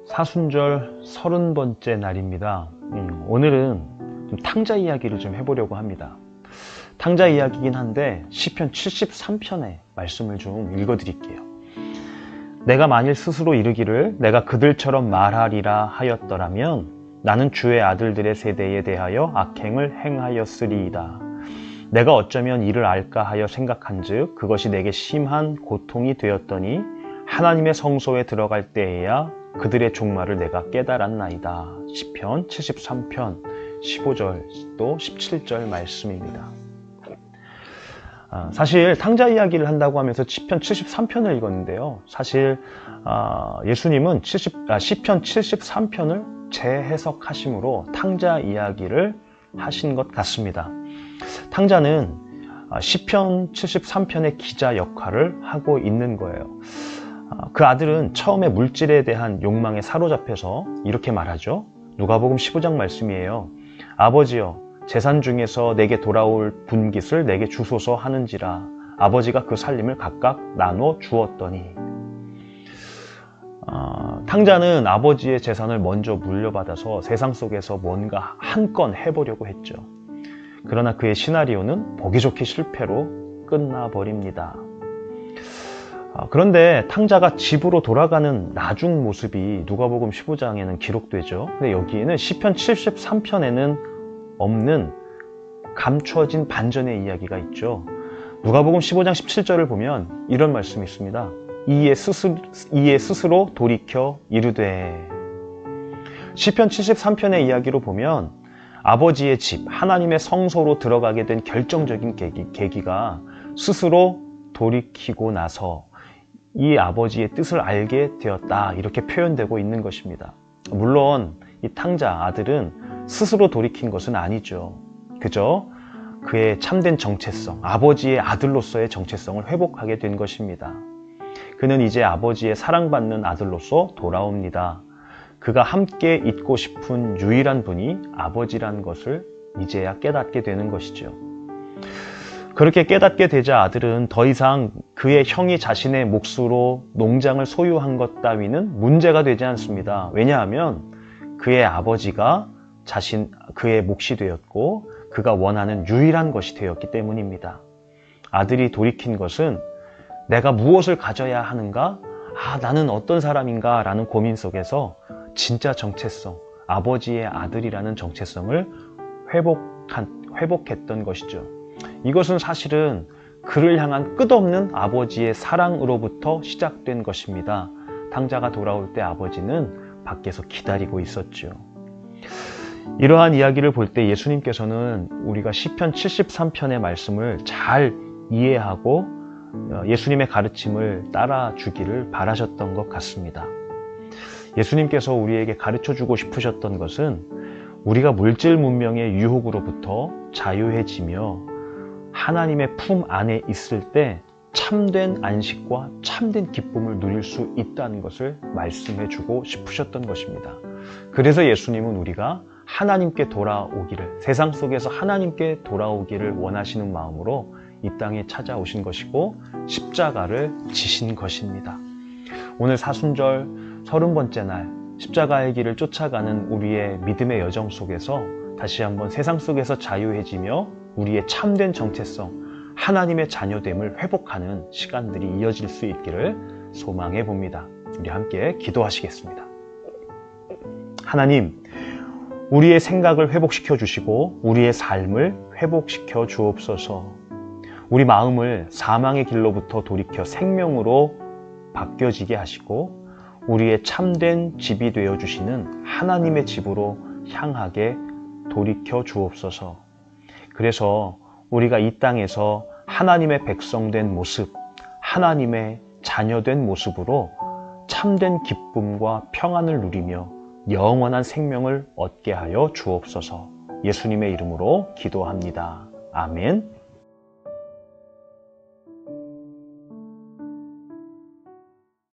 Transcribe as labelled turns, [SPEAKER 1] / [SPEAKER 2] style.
[SPEAKER 1] 사순절 30번째 날입니다. 오늘은 좀 탕자 이야기를 좀 해보려고 합니다. 탕자 이야기긴 한데 시편 73편의 말씀을 좀 읽어드릴게요. 내가 만일 스스로 이르기를 내가 그들처럼 말하리라 하였더라면 나는 주의 아들들의 세대에 대하여 악행을 행하였으리이다. 내가 어쩌면 이를 알까 하여 생각한즉 그것이 내게 심한 고통이 되었더니 하나님의 성소에 들어갈 때에야 그들의 종말을 내가 깨달았나이다. 시편 73편 15절 또 17절 말씀입니다. 사실 탕자 이야기를 한다고 하면서 시편 73편을 읽었는데요. 사실 예수님은 시편 73편을 재해석하심으로 탕자 이야기를 하신 것 같습니다. 탕자는 시편 73편의 기자 역할을 하고 있는 거예요. 그 아들은 처음에 물질에 대한 욕망에 사로잡혀서 이렇게 말하죠. 누가복음 15장 말씀이에요. 아버지여, 재산 중에서 내게 돌아올 분깃을 내게 주소서 하는지라. 아버지가 그 살림을 각각 나눠 주었더니. 탕자는 아버지의 재산을 먼저 물려받아서 세상 속에서 뭔가 한 건 해보려고 했죠. 그러나 그의 시나리오는 보기 좋게 실패로 끝나버립니다. 그런데 탕자가 집으로 돌아가는 나중 모습이 누가복음 15장에는 기록되죠. 근데 여기에는 시편 73편에는 없는 감춰진 반전의 이야기가 있죠. 누가복음 15장 17절을 보면 이런 말씀이 있습니다. 이에 스스로 돌이켜 이르되. 시편 73편의 이야기로 보면 아버지의 집, 하나님의 성소로 들어가게 된 결정적인 계기가 스스로 돌이키고 나서 이 아버지의 뜻을 알게 되었다, 이렇게 표현되고 있는 것입니다. 물론 이 탕자 아들은 스스로 돌이킨 것은 아니죠. 그저 그의 참된 정체성, 아버지의 아들로서의 정체성을 회복하게 된 것입니다. 그는 이제 아버지의 사랑받는 아들로서 돌아옵니다. 그가 함께 있고 싶은 유일한 분이 아버지란 것을 이제야 깨닫게 되는 것이죠. 그렇게 깨닫게 되자 아들은 더 이상 그의 형이 자신의 몫으로 농장을 소유한 것 따위는 문제가 되지 않습니다. 왜냐하면 그의 아버지가 그의 몫이 되었고 그가 원하는 유일한 것이 되었기 때문입니다. 아들이 돌이킨 것은 내가 무엇을 가져야 하는가? 나는 어떤 사람인가? 라는 고민 속에서 진짜 정체성, 아버지의 아들이라는 정체성을 회복했던 것이죠. 이것은 사실은 그를 향한 끝없는 아버지의 사랑으로부터 시작된 것입니다. 탕자가 돌아올 때 아버지는 밖에서 기다리고 있었죠. 이러한 이야기를 볼 때 예수님께서는 우리가 시편 73편의 말씀을 잘 이해하고 예수님의 가르침을 따라주기를 바라셨던 것 같습니다. 예수님께서 우리에게 가르쳐주고 싶으셨던 것은 우리가 물질 문명의 유혹으로부터 자유해지며 하나님의 품 안에 있을 때 참된 안식과 참된 기쁨을 누릴 수 있다는 것을 말씀해 주고 싶으셨던 것입니다. 그래서 예수님은 우리가 하나님께 돌아오기를, 세상 속에서 하나님께 돌아오기를 원하시는 마음으로 이 땅에 찾아오신 것이고 십자가를 지신 것입니다. 오늘 사순절 30번째 날 십자가의 길을 쫓아가는 우리의 믿음의 여정 속에서 다시 한번 세상 속에서 자유해지며 우리의 참된 정체성, 하나님의 자녀됨을 회복하는 시간들이 이어질 수 있기를 소망해 봅니다. 우리 함께 기도하시겠습니다. 하나님, 우리의 생각을 회복시켜 주시고 우리의 삶을 회복시켜 주옵소서. 우리 마음을 사망의 길로부터 돌이켜 생명으로 바뀌어지게 하시고 우리의 참된 집이 되어주시는 하나님의 집으로 향하게 돌이켜 주옵소서. 그래서 우리가 이 땅에서 하나님의 백성된 모습, 하나님의 자녀된 모습으로 참된 기쁨과 평안을 누리며 영원한 생명을 얻게 하여 주옵소서. 예수님의 이름으로 기도합니다. 아멘.